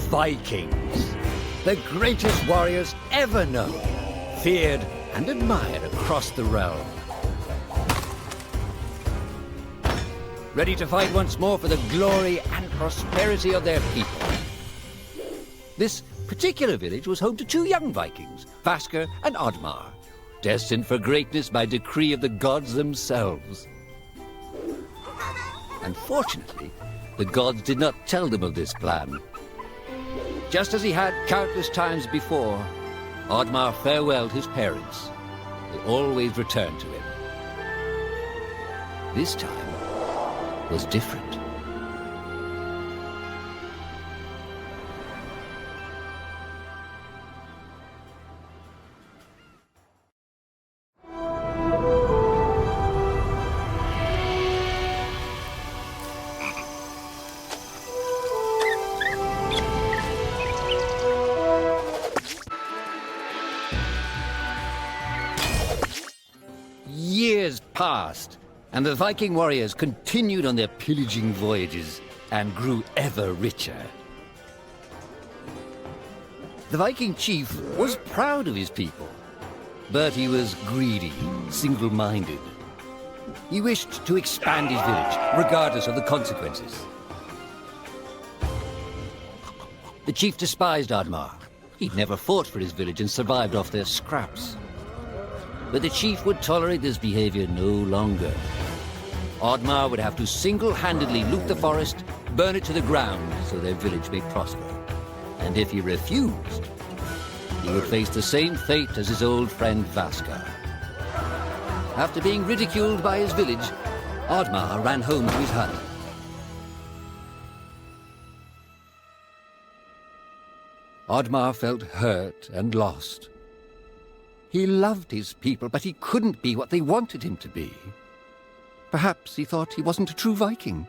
Vikings, the greatest warriors ever known, feared and admired across the realm. Ready to fight once more for the glory and prosperity of their people. This particular village was home to two young Vikings, Vasker and Oddmar, destined for greatness by decree of the gods themselves. Unfortunately, the gods did not tell them of this plan. Just as he had countless times before, Oddmar farewelled his parents. They always returned to him. This time was different. Years passed, and the Viking warriors continued on their pillaging voyages and grew ever richer. The Viking chief was proud of his people, but he was greedy, single-minded. He wished to expand his village, regardless of the consequences. The chief despised Oddmar. He'd never fought for his village and survived off their scraps. But the chief would tolerate this behavior no longer. Oddmar would have to single-handedly loot the forest, burn it to the ground so their village may prosper. And if he refused, he would face the same fate as his old friend Vasker. After being ridiculed by his village, Oddmar ran home to his hut. Oddmar felt hurt and lost. He loved his people, but he couldn't be what they wanted him to be. Perhaps he thought he wasn't a true Viking.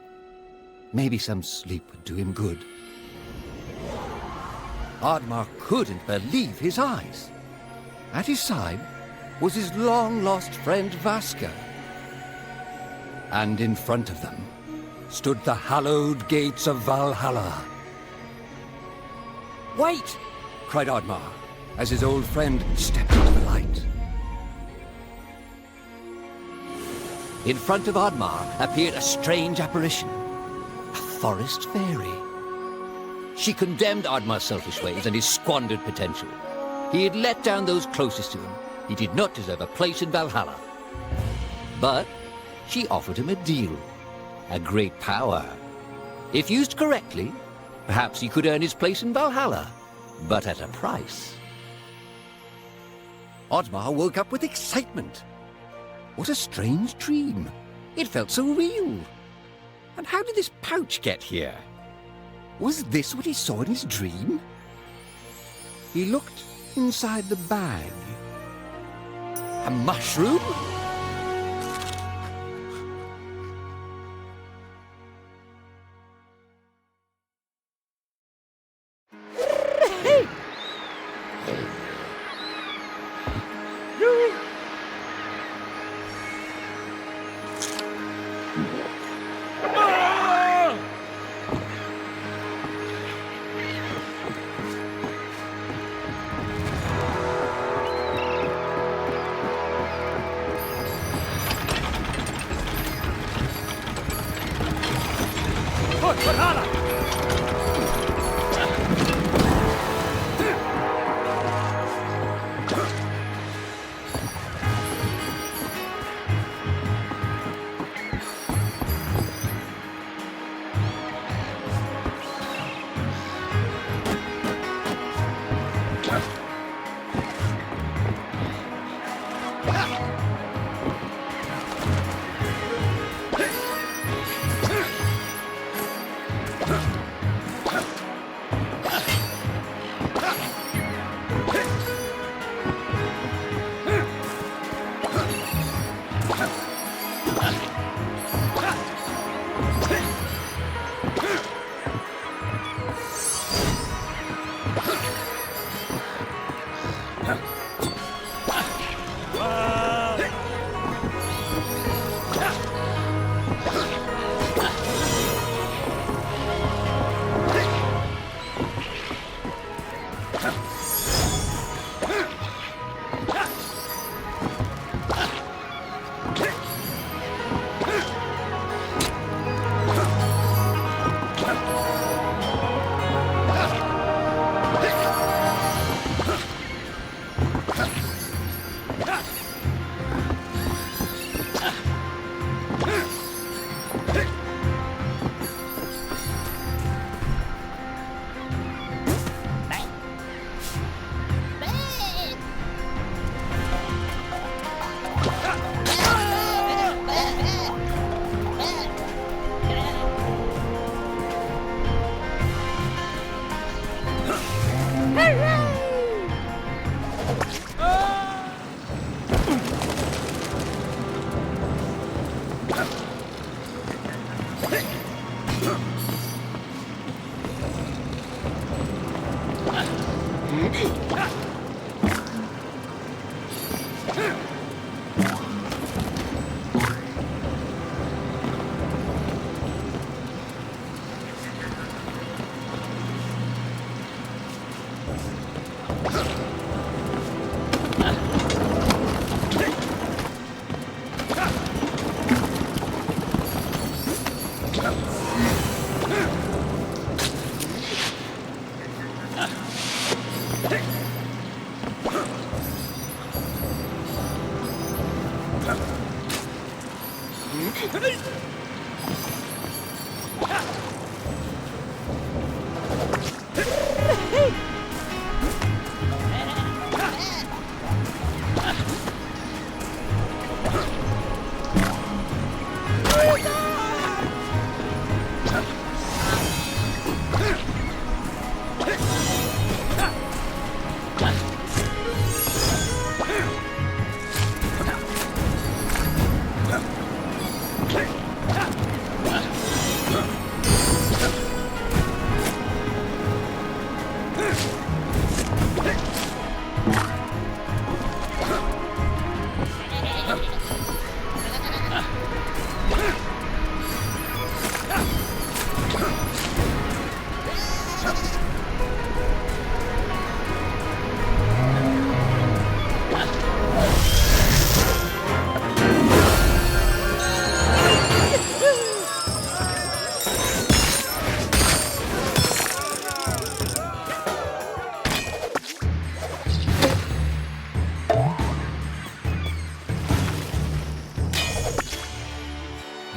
Maybe some sleep would do him good. Oddmar couldn't believe his eyes. At his side was his long-lost friend Vasker. And in front of them stood the hallowed gates of Valhalla. "Wait!" cried Oddmar, as his old friend stepped into the light. In front of Oddmar appeared a strange apparition, a forest fairy. She condemned Oddmar's selfish ways and his squandered potential. He had let down those closest to him. He did not deserve a place in Valhalla. But she offered him a deal, a great power. If used correctly, perhaps he could earn his place in Valhalla, but at a price. Oddmar woke up with excitement. What a strange dream. It felt so real. And how did this pouch get here? Was this what he saw in his dream? He looked inside the bag. A mushroom?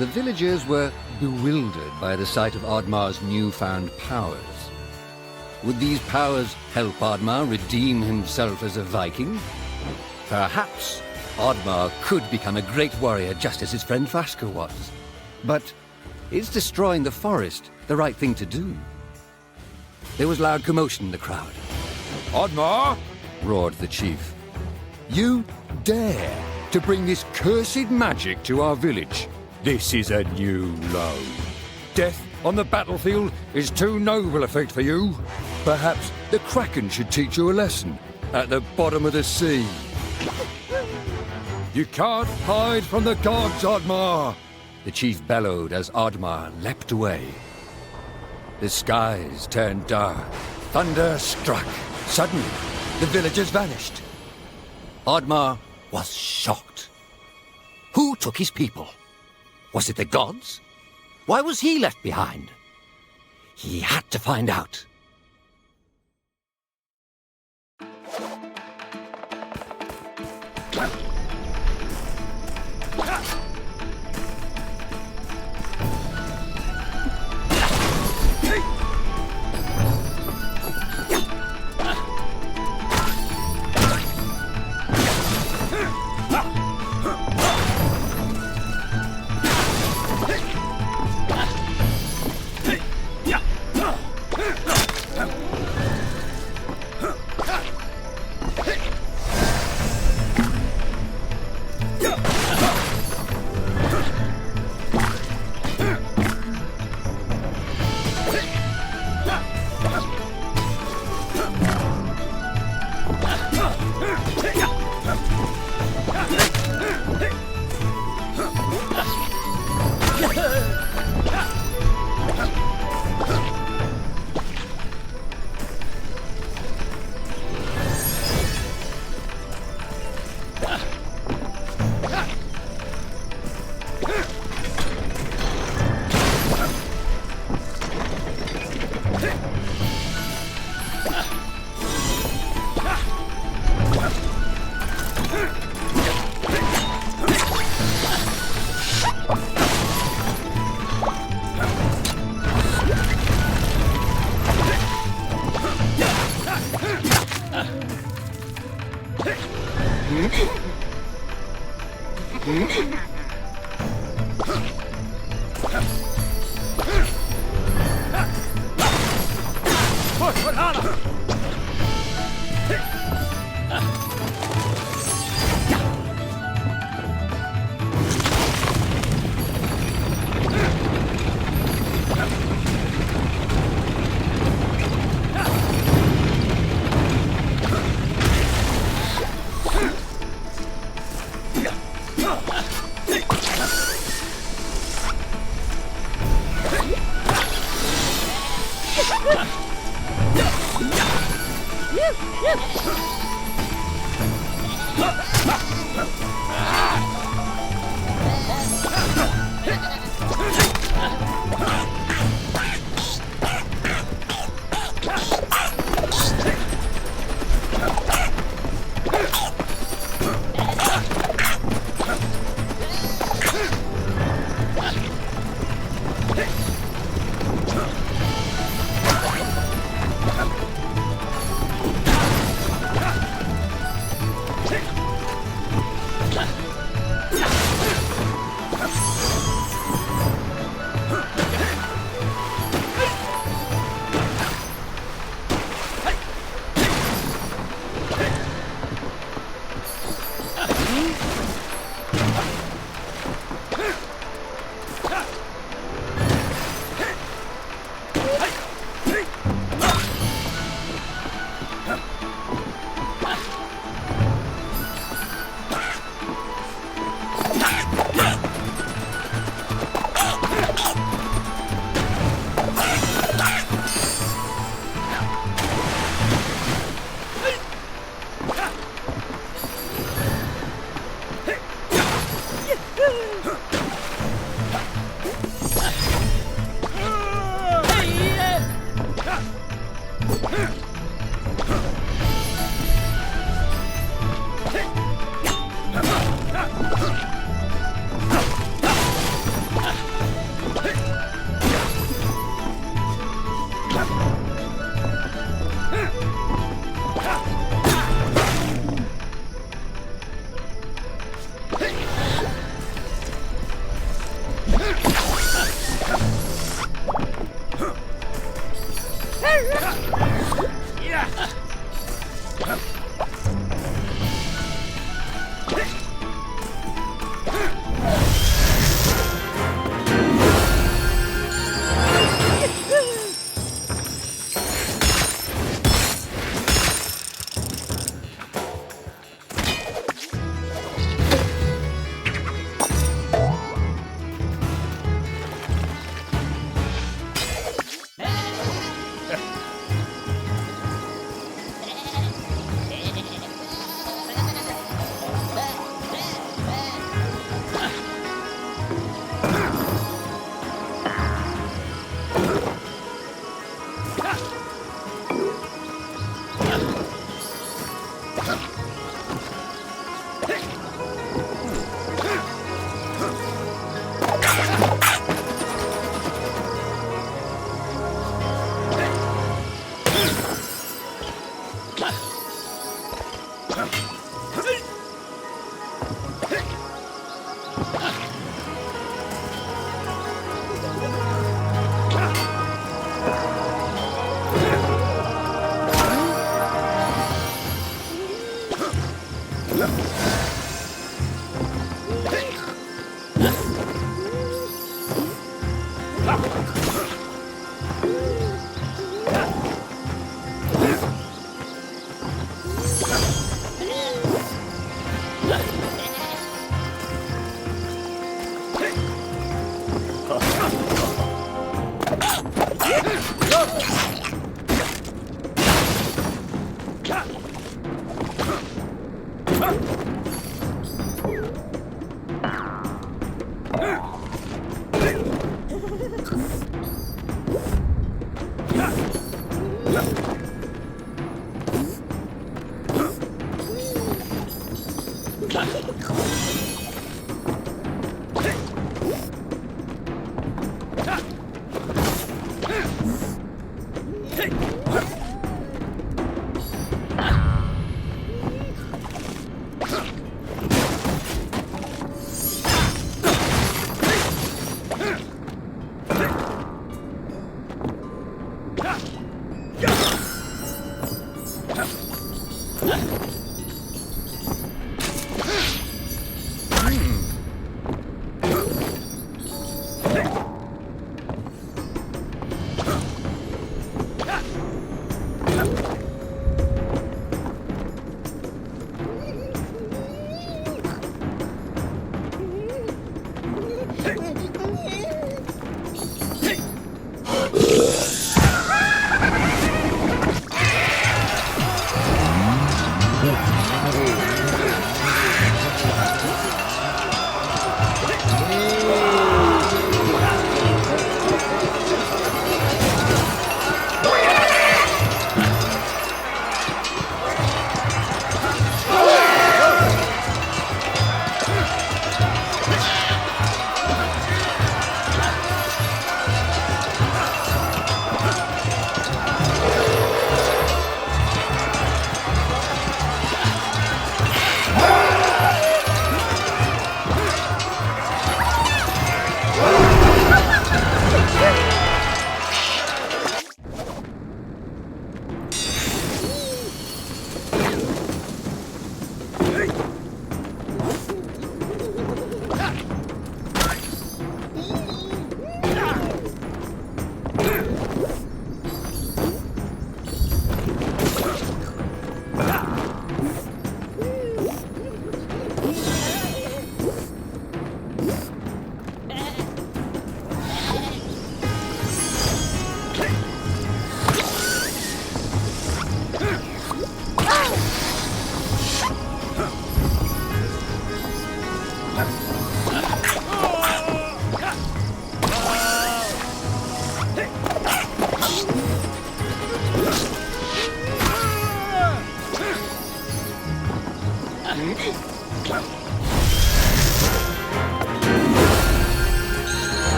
The villagers were bewildered by the sight of Oddmar's newfound powers. Would these powers help Oddmar redeem himself as a Viking? Perhaps Oddmar could become a great warrior just as his friend Vaska was. But is destroying the forest the right thing to do? There was loud commotion in the crowd. Oddmar! Roared the chief. You dare to bring this cursed magic to our village? This is a new low. Death on the battlefield is too noble a fate for you. Perhaps the Kraken should teach you a lesson at the bottom of the sea. You can't hide from the gods, Oddmar! The chief bellowed as Oddmar leapt away. The skies turned dark. Thunder struck. Suddenly, the villagers vanished. Oddmar was shocked. Who took his people? Was it the gods? Why was he left behind? He had to find out.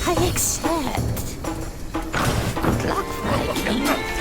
I accept. Good luck, Franklin.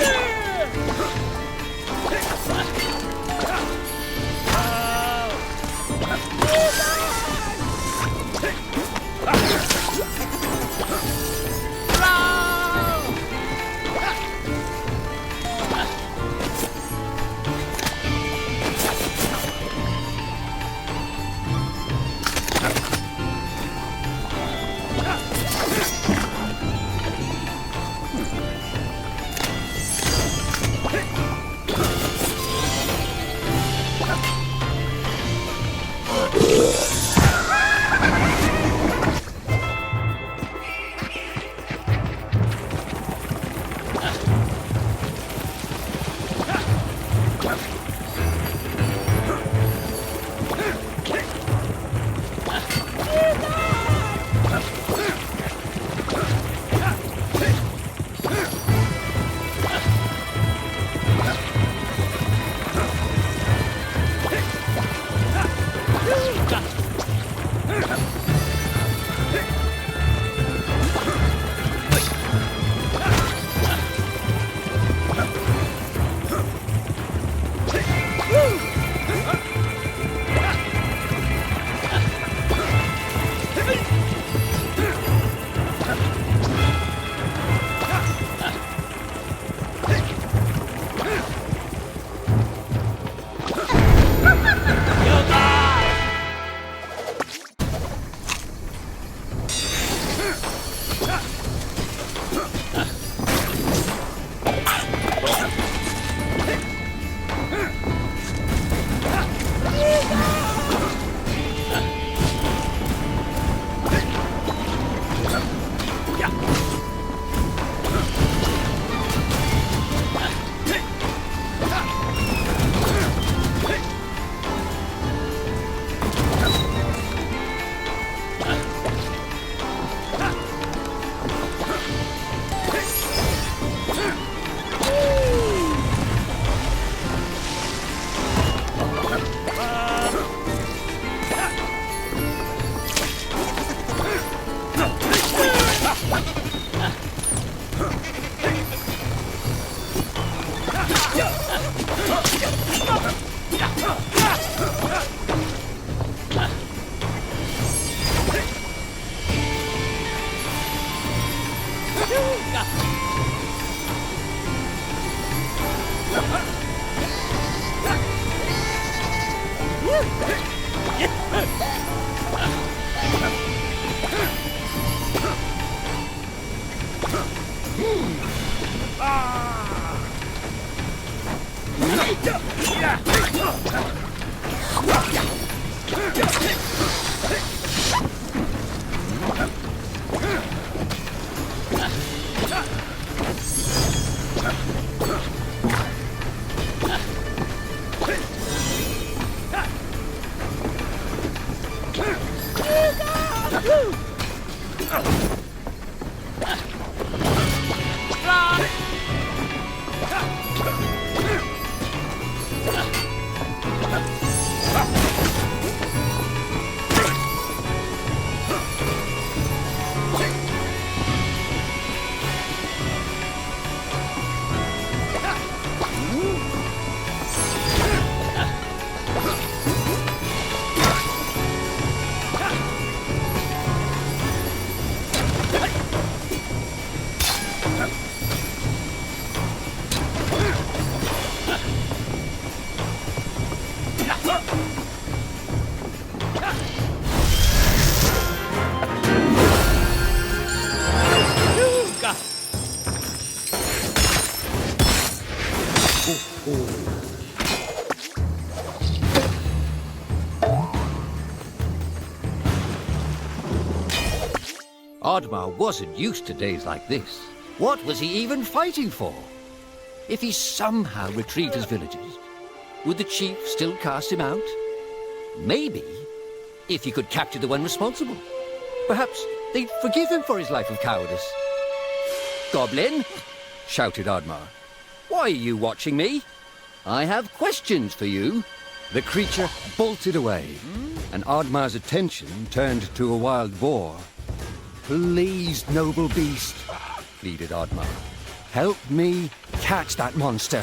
Oddmar wasn't used to days like this. What was he even fighting for? If he somehow retrieved his villagers, would the chief still cast him out? Maybe, if he could capture the one responsible. Perhaps they'd forgive him for his life of cowardice. Goblin, shouted Oddmar. Why are you watching me? I have questions for you. The creature bolted away, and Oddmar's attention turned to a wild boar. Please, noble beast, pleaded Oddmar. Help me catch that monster.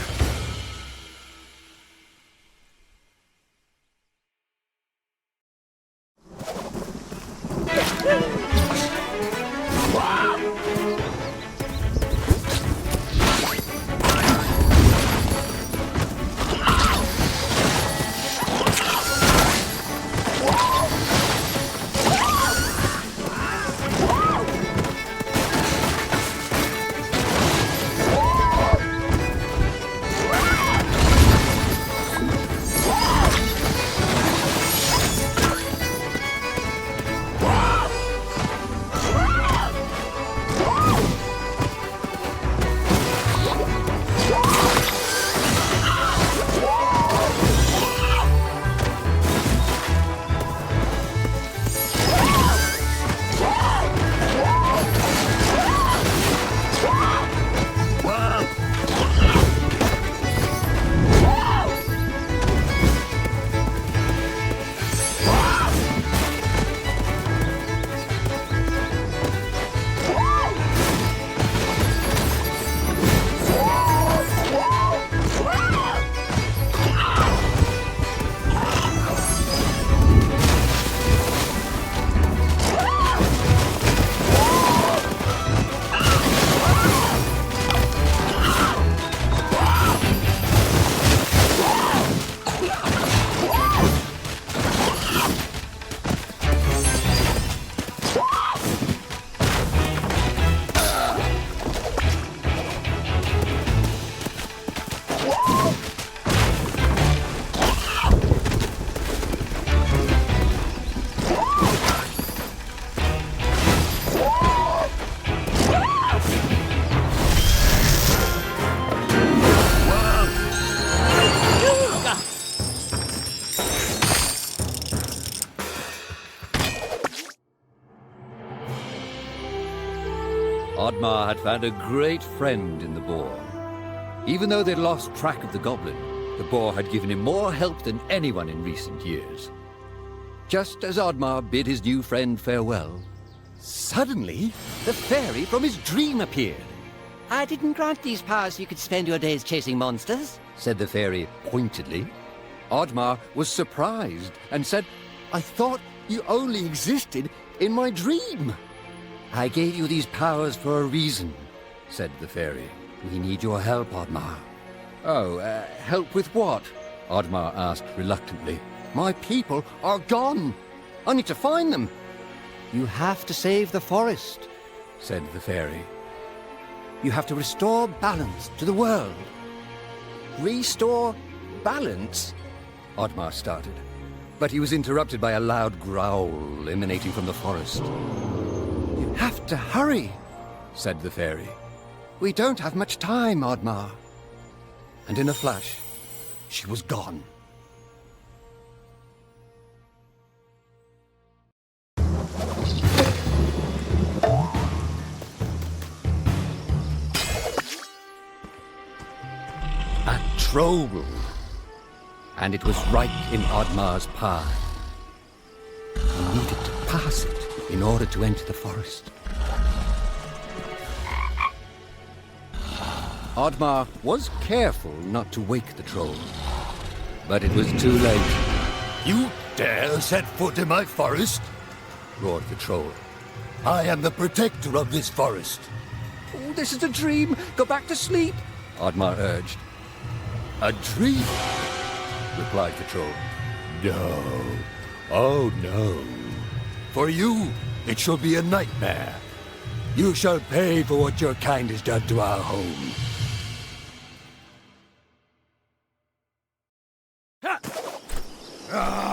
Oddmar had found a great friend in the boar. Even though they'd lost track of the goblin, the boar had given him more help than anyone in recent years. Just as Oddmar bid his new friend farewell, suddenly the fairy from his dream appeared. I didn't grant these powers so you could spend your days chasing monsters, said the fairy pointedly. Oddmar was surprised and said, I thought you only existed in my dream. I gave you these powers for a reason, said the fairy. We need your help, Oddmar. Oh, help with what? Oddmar asked reluctantly. My people are gone. I need to find them. You have to save the forest, said the fairy. You have to restore balance to the world. Restore balance? Oddmar started, but he was interrupted by a loud growl emanating from the forest. You have to hurry, said the fairy. We don't have much time, Oddmar. And in a flash, she was gone. A troll. And it was right in Oddmar's path. He needed to pass it in order to enter the forest. Oddmar was careful not to wake the troll, but it was too late. You dare set foot in my forest? Roared the troll. I am the protector of this forest. Oh, this is a dream. Go back to sleep, Oddmar urged. A dream? Replied the troll. No. Oh, no. For you, it shall be a nightmare. You shall pay for what your kind has done to our home. Ha! Ah!